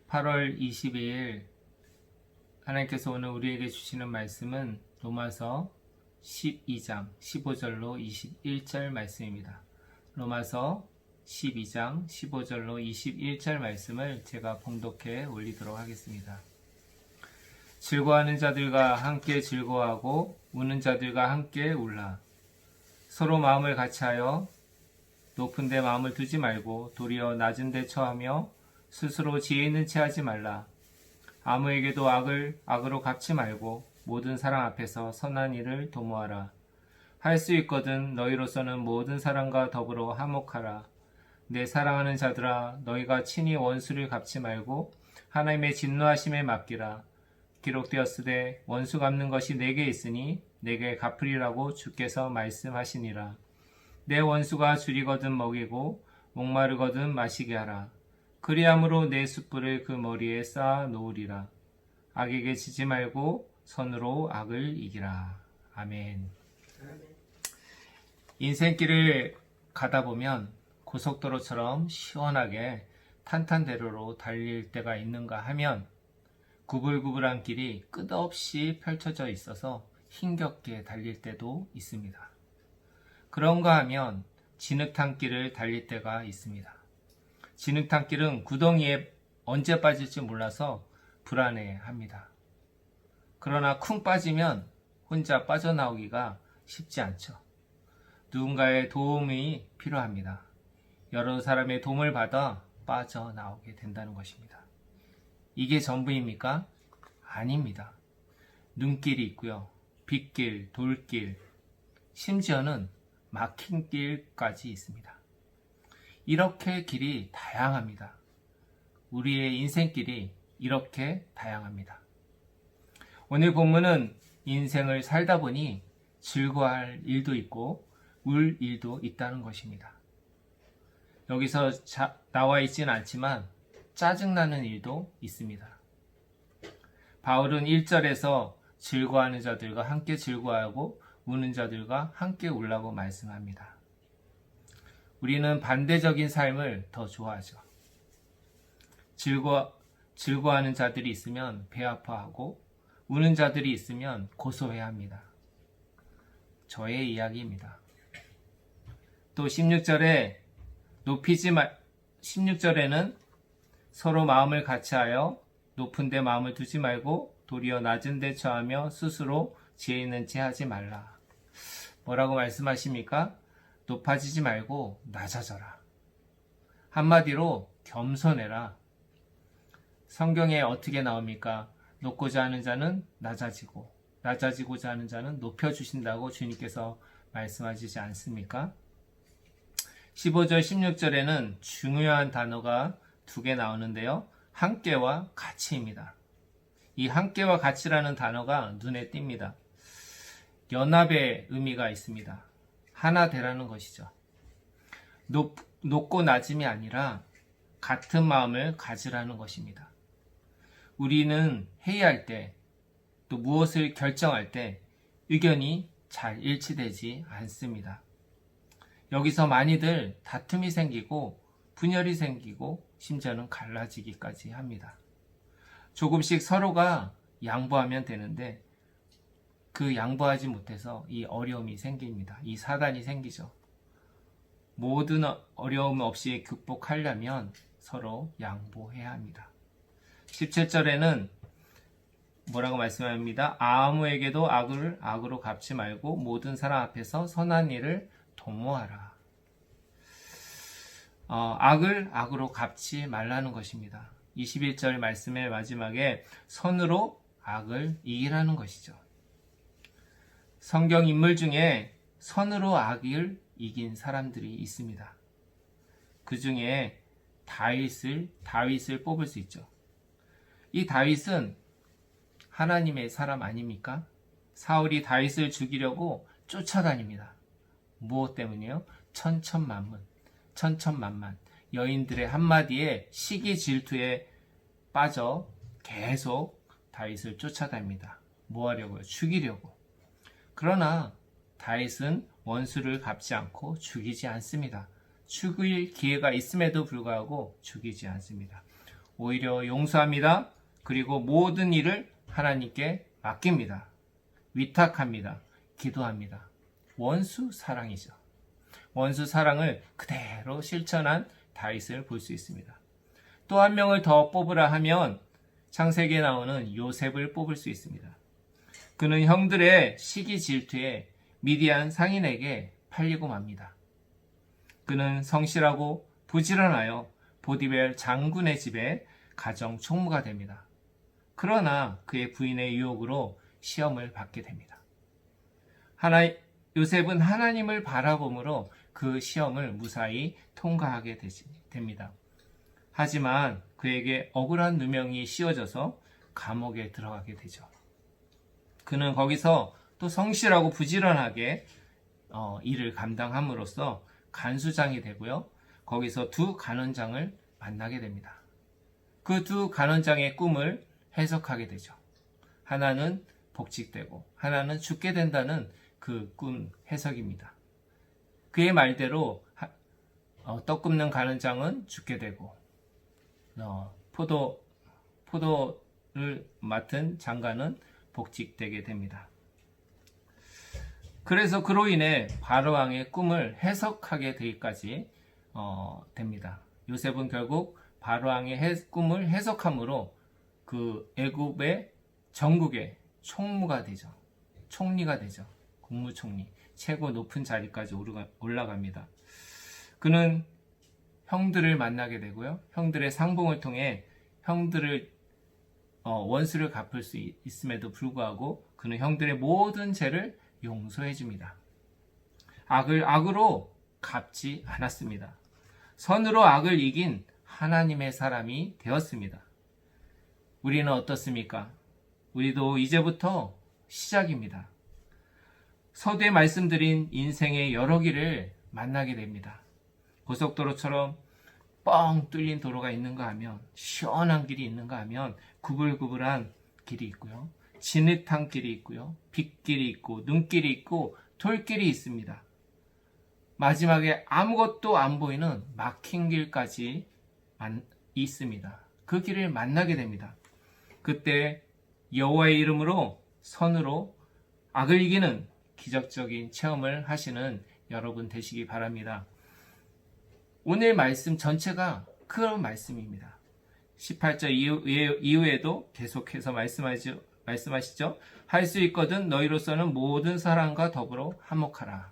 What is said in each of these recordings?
8월 22일 하나님께서 오늘 우리에게 주시는 말씀은 로마서 12장 15절로 21절 말씀입니다. 로마서 12장 15절로 21절 말씀을 제가 봉독해 올리도록 하겠습니다. 즐거워하는 자들과 함께 즐거워하고 우는 자들과 함께 울라. 서로 마음을 같이하여 높은 데 마음을 두지 말고 도리어 낮은 데 처하며 스스로 지혜 있는 체 하지 말라. 아무에게도 악을 악으로 갚지 말고 모든 사람 앞에서 선한 일을 도모하라. 할 수 있거든 너희로서는 모든 사람과 더불어 화목하라. 내 사랑하는 자들아, 너희가 친히 원수를 갚지 말고 하나님의 진노하심에 맡기라. 기록되었으되 원수 갚는 것이 내게 있으니 내게 갚으리라고 주께서 말씀하시니라. 내 원수가 줄이거든 먹이고 목마르거든 마시게 하라. 그리함으로 내 숯불을 그 머리에 쌓아 놓으리라. 악에게 지지 말고 선으로 악을 이기라. 아멘. 인생길을 가다 보면 고속도로처럼 시원하게 탄탄대로로 달릴 때가 있는가 하면 구불구불한 길이 끝없이 펼쳐져 있어서 힘겹게 달릴 때도 있습니다. 그런가 하면 진흙탕 길을 달릴 때가 있습니다. 진흙탕 길은 구덩이에 언제 빠질지 몰라서 불안해합니다. 그러나 쿵 빠지면 혼자 빠져나오기가 쉽지 않죠. 누군가의 도움이 필요합니다. 여러 사람의 도움을 받아 빠져나오게 된다는 것입니다. 이게 전부입니까? 아닙니다. 눈길이 있고요. 빗길, 돌길, 심지어는 막힌 길까지 있습니다. 이렇게 길이 다양합니다. 우리의 인생길이 이렇게 다양합니다. 오늘 본문은 인생을 살다 보니 즐거워할 일도 있고 울 일도 있다는 것입니다. 여기서 나와 있지는 않지만 짜증나는 일도 있습니다. 바울은 1절에서 즐거워하는 자들과 함께 즐거워하고 우는 자들과 함께 울라고 말씀합니다. 우리는 반대적인 삶을 더 좋아하죠. 즐거워하는 자들이 있으면 배 아파하고 우는 자들이 있으면 고소해합니다. 저의 이야기입니다. 또 16절에는 서로 마음을 같이하여 높은 데 마음을 두지 말고 도리어 낮은 데 처하며 스스로 지혜 있는 체 하지 말라. 뭐라고 말씀하십니까? 높아지지 말고 낮아져라. 한마디로 겸손해라. 성경에 어떻게 나옵니까? 높고자 하는 자는 낮아지고 낮아지고자 하는 자는 높여주신다고 주님께서 말씀하시지 않습니까? 15절 16절에는 중요한 단어가 두 개 나오는데요. 함께와 같이입니다. 이 함께와 같이라는 단어가 눈에 띕니다. 연합의 의미가 있습니다. 하나 되라는 것이죠. 높고 낮음이 아니라 같은 마음을 가지라는 것입니다. 우리는 회의할 때, 또 무엇을 결정할 때 의견이 잘 일치되지 않습니다. 여기서 많이들 다툼이 생기고 분열이 생기고 심지어는 갈라지기까지 합니다. 조금씩 서로가 양보하면 되는데 그 양보하지 못해서 이 어려움이 생깁니다. 이 사단이 생기죠. 모든 어려움 없이 극복하려면 서로 양보해야 합니다. 17절에는 뭐라고 말씀합니다. 아무에게도 악을 악으로 갚지 말고 모든 사람 앞에서 선한 일을 도모하라. 악을 악으로 갚지 말라는 것입니다. 21절 말씀의 마지막에 선으로 악을 이기라는 것이죠. 성경 인물 중에 선으로 악을 이긴 사람들이 있습니다. 그 중에 다윗을 뽑을 수 있죠. 이 다윗은 하나님의 사람 아닙니까? 사울이 다윗을 죽이려고 쫓아다닙니다. 무엇 때문이요? 천천만만 여인들의 한마디에 시기 질투에 빠져 계속 다윗을 쫓아다닙니다. 뭐 하려고요? 죽이려고. 그러나 다윗은 원수를 갚지 않고 죽이지 않습니다. 죽일 기회가 있음에도 불구하고 죽이지 않습니다. 오히려 용서합니다. 그리고 모든 일을 하나님께 맡깁니다. 위탁합니다. 기도합니다. 원수 사랑이죠. 원수 사랑을 그대로 실천한 다윗을 볼 수 있습니다. 또 한 명을 더 뽑으라 하면 창세기에 나오는 요셉을 뽑을 수 있습니다. 그는 형들의 시기 질투에 미디안 상인에게 팔리고 맙니다. 그는 성실하고 부지런하여 보디벨 장군의 집에 가정 총무가 됩니다. 그러나 그의 부인의 유혹으로 시험을 받게 됩니다. 요셉은 하나님을 바라봄으로 그 시험을 무사히 통과하게 됩니다. 하지만 그에게 억울한 누명이 씌워져서 감옥에 들어가게 되죠. 그는 거기서 또 성실하고 부지런하게 일을 감당함으로써 간수장이 되고요. 거기서 두 간원장을 만나게 됩니다. 그 두 간원장의 꿈을 해석하게 되죠. 하나는 복직되고 하나는 죽게 된다는 그 꿈 해석입니다. 그의 말대로 떡 굽는 간원장은 죽게 되고 포도를 맡은 장관은 복직되게 됩니다. 그래서 그로 인해 바로왕의 꿈을 해석하게 되기까지 됩니다. 요셉은 결국 바로왕의 꿈을 해석함으로 그 애굽의 전국의 총무가 되죠. 총리가 되죠. 국무총리, 최고 높은 자리까지 올라갑니다. 그는 형들을 만나게 되고요. 형들의 상봉을 통해 형들을 원수를 갚을 수 있음에도 불구하고 그는 형들의 모든 죄를 용서해 줍니다. 악을 악으로 갚지 않았습니다. 선으로 악을 이긴 하나님의 사람이 되었습니다. 우리는 어떻습니까? 우리도 이제부터 시작입니다. 서두에 말씀드린 인생의 여러 길을 만나게 됩니다. 고속도로처럼 뻥 뚫린 도로가 있는가 하면, 시원한 길이 있는가 하면 구불구불한 길이 있고요. 진흙탕 길이 있고요. 빗길이 있고 눈길이 있고 돌길이 있습니다. 마지막에 아무것도 안 보이는 막힌 길까지 있습니다. 그 길을 만나게 됩니다. 그때 여호와의 이름으로 선으로 악을 이기는 기적적인 체험을 하시는 여러분 되시기 바랍니다. 오늘 말씀 전체가 그런 말씀입니다. 18절 이후에도 계속해서 말씀하시죠. 할 수 있거든 너희로서는 모든 사람과 더불어 화목하라.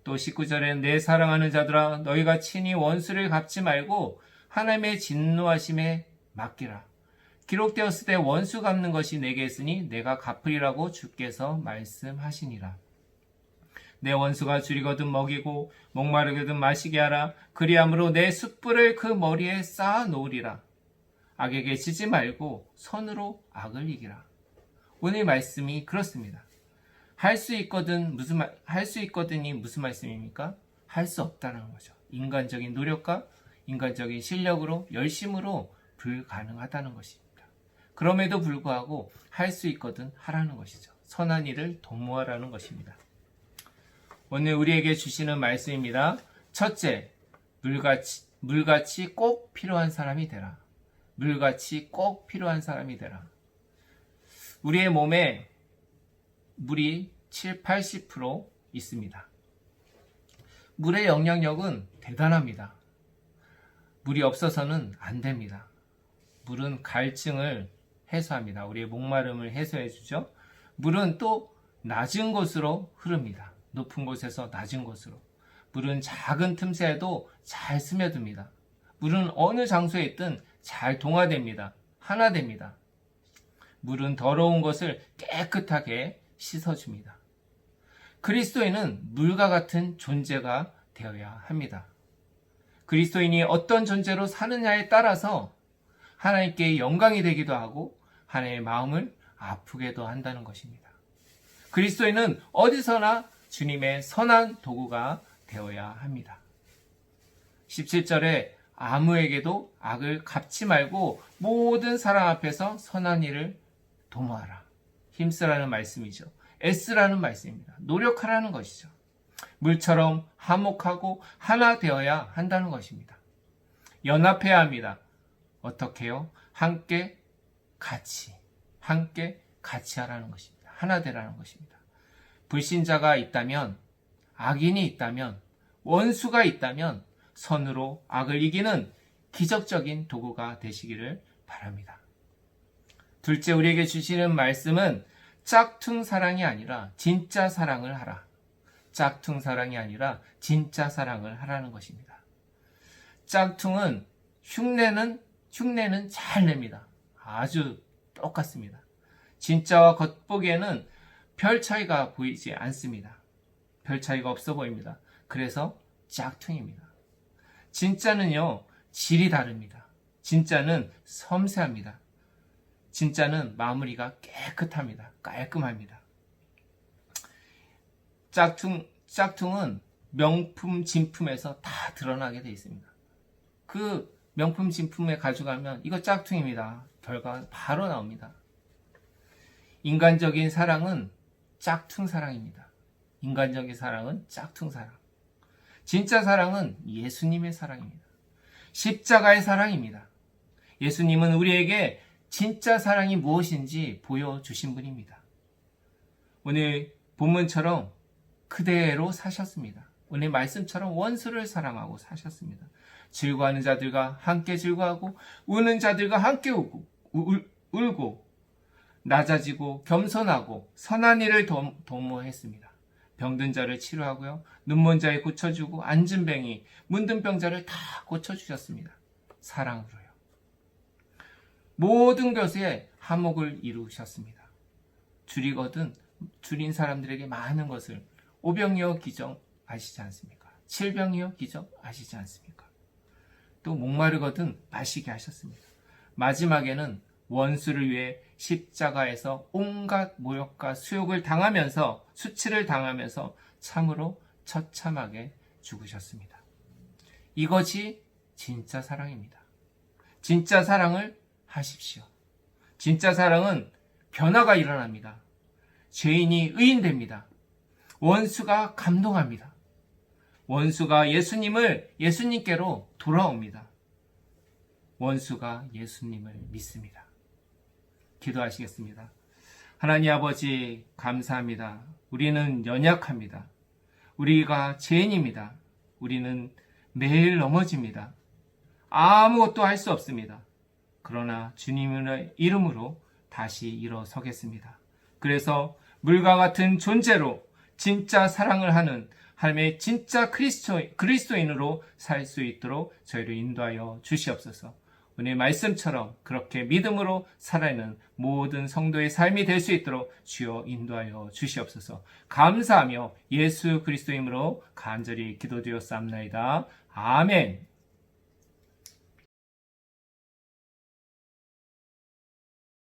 또 19절에 내 사랑하는 자들아 너희가 친히 원수를 갚지 말고 하나님의 진노하심에 맡기라. 기록되었을 때 원수 갚는 것이 내게 있으니 내가 갚으리라고 주께서 말씀하시니라. 내 원수가 줄이거든 먹이고 목마르거든 마시게 하라. 그리함으로 내 숯불을 그 머리에 쌓아 놓으리라. 악에게 지지 말고 선으로 악을 이기라. 오늘 말씀이 그렇습니다. 할 수 있거든이 무슨 말씀입니까? 할 수 없다는 거죠. 인간적인 노력과 인간적인 실력으로 열심으로 불가능하다는 것입니다. 그럼에도 불구하고 할 수 있거든 하라는 것이죠. 선한 일을 도모하라는 것입니다. 오늘 우리에게 주시는 말씀입니다. 첫째, 물같이 꼭 필요한 사람이 되라. 물같이 꼭 필요한 사람이 되라. 우리의 몸에 물이 70-80% 있습니다. 물의 영향력은 대단합니다. 물이 없어서는 안 됩니다. 물은 갈증을 해소합니다. 우리의 목마름을 해소해 주죠. 물은 또 낮은 곳으로 흐릅니다. 높은 곳에서 낮은 곳으로. 물은 작은 틈새에도 잘 스며듭니다. 물은 어느 장소에 있든 잘 동화됩니다. 하나 됩니다. 물은 더러운 것을 깨끗하게 씻어줍니다. 그리스도인은 물과 같은 존재가 되어야 합니다. 그리스도인이 어떤 존재로 사느냐에 따라서 하나님께 영광이 되기도 하고 하나님의 마음을 아프게도 한다는 것입니다. 그리스도인은 어디서나 주님의 선한 도구가 되어야 합니다. 17절에 아무에게도 악을 갚지 말고 모든 사람 앞에서 선한 일을 도모하라. 힘쓰라는 말씀이죠. 애쓰라는 말씀입니다. 노력하라는 것이죠. 물처럼 화목하고 하나 되어야 한다는 것입니다. 연합해야 합니다. 어떻게요? 함께 같이 하라는 것입니다. 하나 되라는 것입니다. 불신자가 있다면, 악인이 있다면, 원수가 있다면 선으로 악을 이기는 기적적인 도구가 되시기를 바랍니다. 둘째, 우리에게 주시는 말씀은 짝퉁 사랑이 아니라 진짜 사랑을 하라. 짝퉁 사랑이 아니라 진짜 사랑을 하라는 것입니다. 짝퉁은 흉내는 잘 냅니다. 아주 똑같습니다. 진짜와 겉보기에는 별 차이가 보이지 않습니다. 별 차이가 없어 보입니다. 그래서 짝퉁입니다. 진짜는요, 질이 다릅니다. 진짜는 섬세합니다. 진짜는 마무리가 깨끗합니다. 깔끔합니다. 짝퉁은 명품 진품에서 다 드러나게 되어 있습니다. 그 명품 진품에 가져가면 이거 짝퉁입니다. 결과가 바로 나옵니다. 인간적인 사랑은 짝퉁 사랑입니다. 인간적인 사랑은 짝퉁 사랑. 진짜 사랑은 예수님의 사랑입니다. 십자가의 사랑입니다. 예수님은 우리에게 진짜 사랑이 무엇인지 보여주신 분입니다. 오늘 본문처럼 그대로 사셨습니다. 오늘 말씀처럼 원수를 사랑하고 사셨습니다. 즐거워하는 자들과 함께 즐거워하고 우는 자들과 함께 울고 낮아지고 겸손하고 선한 일을 도모했습니다. 병든 자를 치료하고요. 눈먼 자를 고쳐주고 앉은 뱅이, 문든 병자를 다 고쳐주셨습니다. 사랑으로요. 모든 것에 화목을 이루셨습니다. 줄인 사람들에게 많은 것을 오병이어 기적 아시지 않습니까? 칠병이어 기적 아시지 않습니까? 또 목마르거든 마시게 하셨습니다. 마지막에는 원수를 위해 십자가에서 온갖 모욕과 수욕을 당하면서 수치를 당하면서 참으로 처참하게 죽으셨습니다. 이것이 진짜 사랑입니다. 진짜 사랑을 하십시오. 진짜 사랑은 변화가 일어납니다. 죄인이 의인됩니다. 원수가 감동합니다. 원수가 예수님께로 돌아옵니다. 원수가 예수님을 믿습니다. 기도하시겠습니다. 하나님 아버지 감사합니다. 우리는 연약합니다. 우리가 죄인입니다. 우리는 매일 넘어집니다. 아무것도 할 수 없습니다. 그러나 주님의 이름으로 다시 일어서겠습니다. 그래서 물과 같은 존재로 진짜 사랑을 하는 하나님의 진짜 그리스도인으로 살 수 있도록 저희를 인도하여 주시옵소서. 오늘 말씀처럼 그렇게 믿음으로 살아가는 모든 성도의 삶이 될 수 있도록 주여 인도하여 주시옵소서. 감사하며 예수 그리스도의 이름으로 간절히 기도드렸사옵나이다. 아멘.